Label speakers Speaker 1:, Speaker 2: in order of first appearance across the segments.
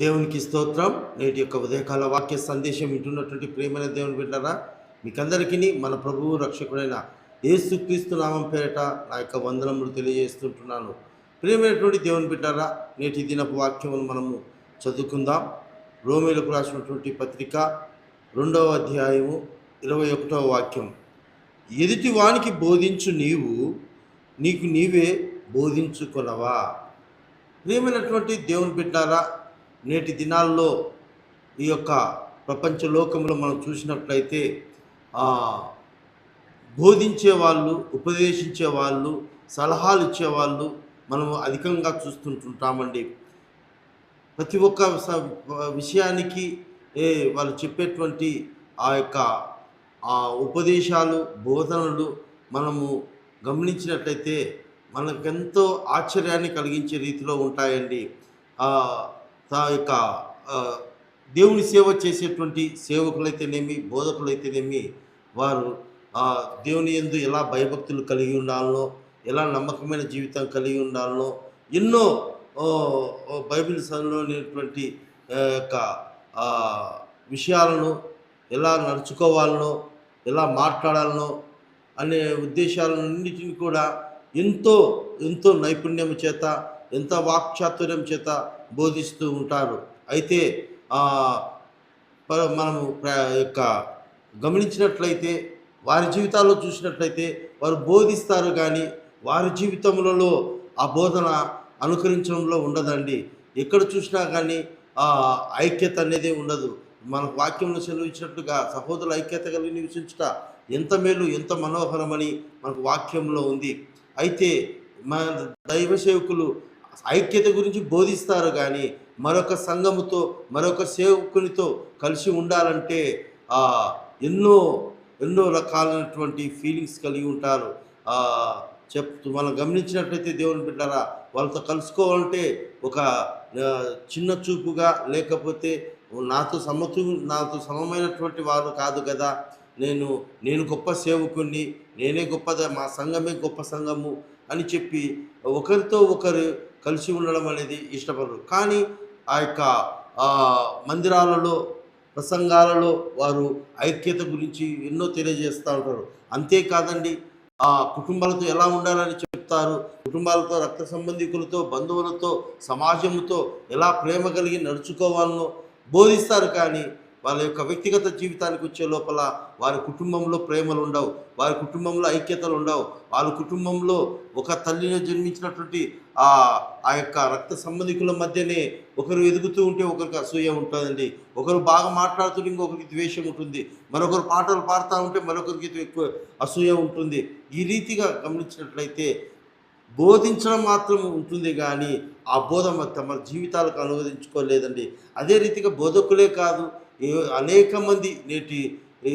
Speaker 1: దేవునికి స్తోత్రం. నేటి యొక్క ఉదయకాల వాక్య సందేశం వింటున్నటువంటి ప్రియమైన దేవుని బిడ్డలారా, మీకందరికీ మన ప్రభువు రక్షకుడైన యేసుక్రీస్తు నామం పేరిట నా యొక్క వందనములు తెలియజేస్తుంటున్నాను. ప్రియమైనటువంటి దేవుని బిడ్డలారా, నేటి దినపు వాక్యమును మనము చదువుకుందాం. రోమీలకు రాసినటువంటి పత్రిక 2వ అధ్యాయము 21వ వాక్యం. ఎదుటి వానికి బోధించు నీకు నీవే బోధించుకొనవా. ప్రియమైనటువంటి దేవుని బిడ్డలారా, నేటి దినాల్లో ఈ యొక్క ప్రపంచ లోకంలో మనం చూసినట్లయితే బోధించే వాళ్ళు, ఉపదేశించే వాళ్ళు, సలహాలు ఇచ్చేవాళ్ళు మనము అధికంగా చూస్తుంటామండి. ప్రతి ఒక్క విషయానికి వాళ్ళు చెప్పేటువంటి ఆ యొక్క ఉపదేశాలు, బోధనలు మనము గమనించినట్లయితే మనకెంతో ఆశ్చర్యాన్ని కలిగించే రీతిలో ఉంటాయండి. యొక్క దేవుని సేవ చేసేటువంటి సేవకులైతేనేమి, బోధకులైతేనేమి, వారు దేవుని యందు ఎలా భయభక్తులు కలిగి ఉండాలనో, ఎలా నమ్మకమైన జీవితం కలిగి ఉండాలనో, ఎన్నో బైబిల్ చదువులోనేటువంటి యొక్క విషయాలను ఎలా నడుచుకోవాలనో, ఎలా మాట్లాడాలనో అనే ఉద్దేశాలన్నిటిని కూడా ఎంతో ఎంతో నైపుణ్యం చేత, ఎంత వాక్చాతుర్యం చేత బోధిస్తూ ఉంటారు. అయితే మనము యొక్క గమనించినట్లయితే, వారి జీవితాల్లో చూసినట్లయితే వారు బోధిస్తారు, కానీ వారి జీవితంలో ఆ బోధన అనుకరించడంలో ఉండదండి. ఎక్కడ చూసినా కానీ ఐక్యత అనేది ఉండదు. మనకు వాక్యంలో సెలవిచ్చినట్లుగా సహోదరుల ఐక్యత కలిగి నివసించుట ఎంత మేలు, ఎంత మనోహరమని మనకు వాక్యంలో ఉంది. అయితే మన దైవ సేవకులు ఐక్యత గురించి బోధిస్తారు, కానీ మరొక సంఘముతో, మరొక సేవకునితో కలిసి ఉండాలంటే ఎన్నో ఎన్నో రకాలైనటువంటి ఫీలింగ్స్ కలిగి ఉంటారు. మనం గమనించినట్లయితే దేవుని బిడ్డలారా, వాళ్ళతో కలుసుకోవాలంటే ఒక చిన్న చూపుగా, లేకపోతే నాతో సమమైనటువంటి వారు కాదు కదా, నేను గొప్ప సేవకుని, నేనే గొప్ప, మా సంఘమే గొప్ప సంఘము అని చెప్పి ఒకరితో ఒకరు కలిసి ఉండడం అనేది ఇష్టపడరు. కానీ ఆ యొక్క మందిరాలలో, ప్రసంగాలలో వారు ఐక్యత గురించి ఎన్నో తెలియజేస్తూ ఉంటారు. అంతేకాదండి, కుటుంబాలతో ఎలా ఉండాలని చెప్తారు, కుటుంబాలతో, రక్త సంబంధికులతో, బంధువులతో, సమాజంతో ఎలా ప్రేమ కలిగి నడుచుకోవాలనో బోధిస్తారు. కానీ వాళ్ళ యొక్క వ్యక్తిగత జీవితానికి వచ్చే లోపల వారి కుటుంబంలో ప్రేమలు ఉండవు, వారి కుటుంబంలో ఐక్యతలు ఉండవు. వాళ్ళ కుటుంబంలో ఒక తల్లిని జన్మించినటువంటి ఆ యొక్క రక్త సంబంధికుల మధ్యనే ఒకరు ఎదుగుతూ ఉంటే ఒకరికి అసూయ ఉంటుందండి. ఒకరు బాగా మాట్లాడుతుంటే ఇంకొకరికి ద్వేషం ఉంటుంది. మరొకరు పాటలు పాడుతూ ఉంటే మరొకరికి ఎక్కువ అసూయ ఉంటుంది. ఈ రీతిగా గమనించినట్లయితే బోధించడం మాత్రం ఉంటుంది, కానీ ఆ బోధ తమ జీవితాలకు అనువదించుకోలేదండి. అదే రీతిగా బోధకులే కాదు, అనేక మంది నేటి ఈ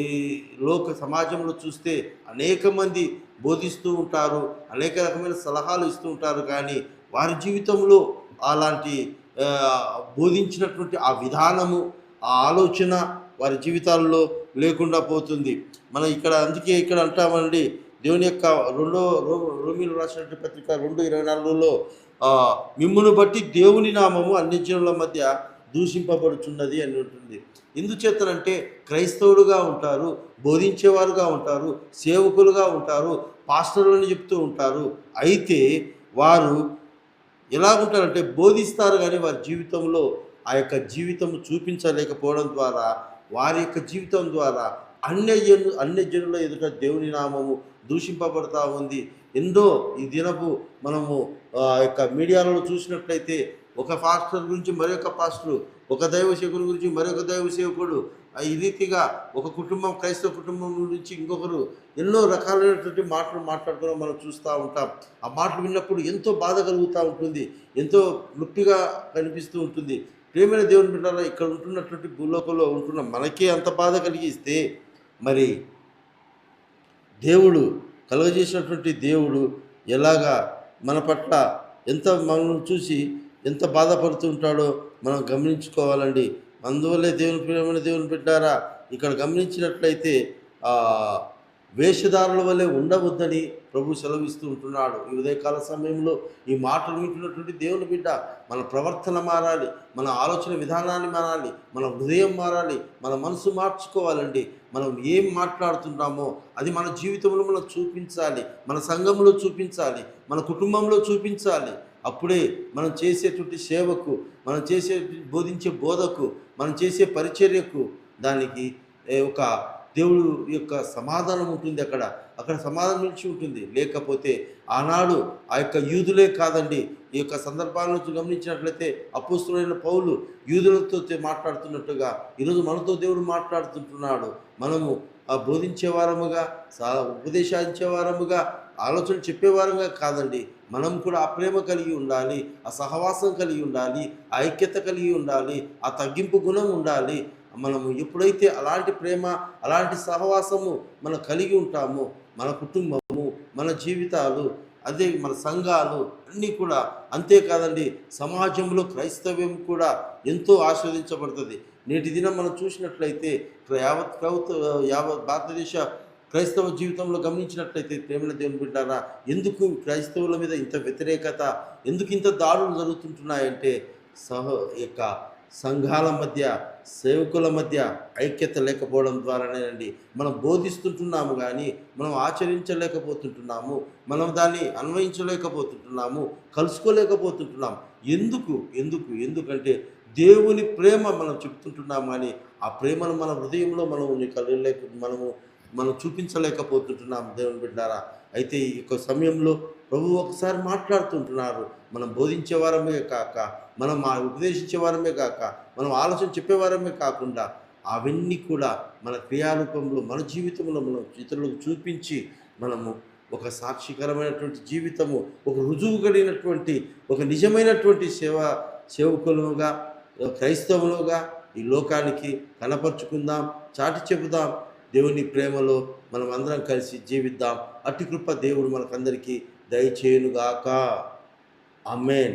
Speaker 1: లోక సమాజంలో చూస్తే అనేక మంది బోధిస్తూ ఉంటారు, అనేక రకమైన సలహాలు ఇస్తూ ఉంటారు, కానీ వారి జీవితంలో అలాంటి బోధించినటువంటి ఆ విధానము, ఆ ఆలోచన వారి జీవితాల్లో లేకుండా పోతుంది. మనం అందుకే ఇక్కడ అంటామండి, దేవుని యొక్క రోమీలు రాసినటువంటి పత్రిక 2:24లో మిమ్మును బట్టి దేవుని నామము అన్ని జనుల మధ్య దూషింపబడుచున్నది అని ఉంటుంది. ఎందుచేతనంటే క్రైస్తవులుగా ఉంటారు, బోధించేవారుగా ఉంటారు, సేవకులుగా ఉంటారు, పాస్టర్లని చెప్తూ ఉంటారు. అయితే వారు ఎలా ఉంటారంటే బోధిస్తారు, కానీ వారి జీవితంలో ఆ యొక్క జీవితం చూపించలేకపోవడం ద్వారా, వారి యొక్క జీవితం ద్వారా అన్య జనుల ఎదుట దేవుని నామము దూషింపబడతా ఉంది. ఎన్నో ఈ దినపు మనము యొక్క మీడియాలో చూసినట్లయితే ఒక పాస్టర్ గురించి మరొక పాస్టరు, ఒక దైవ సేవకుడి గురించి మరొక దైవ సేవకుడు, ఈ రీతిగా ఒక కుటుంబం, క్రైస్తవ కుటుంబం నుంచి ఇంకొకరు ఎన్నో రకాలైనటువంటి మాటలు మాట్లాడుకోవడం మనం చూస్తూ ఉంటాం. ఆ మాటలు విన్నప్పుడు ఎంతో బాధ కలుగుతూ ఉంటుంది, ఎంతో నొప్పిగా కనిపిస్తూ ఉంటుంది. ప్రియమైన దేవుని బిడ్డలారా, ఇక్కడ ఉంటున్నటువంటి భూలోకంలో ఉంటున్న మనకే అంత బాధ కలిగిస్తే, మరి దేవుడు కలుగజేసినటువంటి దేవుడు ఎలాగా మన పట్ల మనల్ని చూసి ఎంత బాధపడుతుంటాడో మనం గమనించుకోవాలండి. అందువల్లే ప్రియమైన దేవుని బిడ్డారా, ఇక్కడ గమనించినట్లయితే వేషధారుల వల్లే ఉండవద్దని ప్రభు సెలవిస్తూ ఉంటున్నాడు. ఈ ఉదయకాల సమయంలో ఈ మాటలు వింటున్నటువంటి దేవుని బిడ్డ, మన ప్రవర్తన మారాలి, మన ఆలోచన విధానాన్ని మారాలి, మన హృదయం మారాలి, మన మనసు మార్చుకోవాలండి. మనం ఏం మాట్లాడుతున్నామో అది మన జీవితంలో మనం చూపించాలి, మన సంఘంలో చూపించాలి, మన కుటుంబంలో చూపించాలి. అప్పుడే మనం చేసేటువంటి సేవకు, మనం బోధించే బోధకు, మనం చేసే పరిచర్యకు దానికి ఒక దేవుడు యొక్క సమాధానం ఉంటుంది. అక్కడ సమాధానం నిలిచి ఉంటుంది. లేకపోతే ఆనాడు ఆ యొక్క యూదులే కాదండి, ఈ యొక్క సందర్భాలను గమనించినట్లయితే అపోస్తలుడైన పౌలు యూదులతో మాట్లాడుతున్నట్టుగా ఈరోజు మనతో దేవుడు మాట్లాడుతుంటున్నాడు. మనము బోధించే వారముగా, ఉపదేశించే వారముగా, ఆలోచన చెప్పేవారంగా కాదండి, మనం కూడా ఆ ప్రేమ కలిగి ఉండాలి, ఆ సహవాసం కలిగి ఉండాలి, ఆ ఐక్యత కలిగి ఉండాలి, ఆ తగ్గింపు గుణం ఉండాలి. మనము ఎప్పుడైతే అలాంటి ప్రేమ, అలాంటి సహవాసము మనం కలిగి ఉంటామో, మన కుటుంబము, మన జీవితాలు, అదే మన సంఘాలు అన్నీ కూడా అంతేకాదండి, సమాజంలో క్రైస్తవ్యం కూడా ఎంతో ఆస్వాదించబడుతుంది. నేటి దినం మనం చూసినట్లయితే యావత్ భారతదేశ క్రైస్తవ జీవితంలో గమనించినట్లయితే ప్రేమల దేవుని బిడ్డారా, ఎందుకు క్రైస్తవుల మీద ఇంత వ్యతిరేకత, ఎందుకు ఇంత దాడులు జరుగుతుంటున్నాయంటే యొక్క సంఘాల మధ్య, సేవకుల మధ్య ఐక్యత లేకపోవడం ద్వారానేనండి. మనం బోధిస్తుంటున్నాము కానీ మనం ఆచరించలేకపోతుంటున్నాము, మనం దాన్ని అన్వయించలేకపోతుంటున్నాము, కలుసుకోలేకపోతుంటున్నాము. ఎందుకంటే దేవుని ప్రేమ మనం చెప్తుంటున్నాము కానీ ఆ ప్రేమను మన హృదయంలో మనం చూపించలేకపోతుంటున్నాం దేవుని బిడ్డారా. అయితే ఈ యొక్క సమయంలో ప్రభు ఒకసారి మాట్లాడుతుంటున్నారు. మనం బోధించే వారమే కాక, మనం ఉపదేశించే వారమే కాక, మనం ఆలోచన చెప్పేవారమే కాకుండా అవన్నీ కూడా మన క్రియారూపంలో, మన జీవితంలో మనం ఇతరులకు చూపించి మనము ఒక సాక్షికరమైనటువంటి జీవితము, ఒక రుజువు కలిగినటువంటి, ఒక నిజమైనటువంటి సేవకులుగా, క్రైస్తవులుగా ఈ లోకానికి కనపరుచుకుందాం, చాటి చెబుదాం. దేవుని ప్రేమలో మనం అందరం కలిసి జీవిద్దాం. అట్టి కృప దేవుడు మనకందరికీ దయచేయునుగాక. ఆమేన్.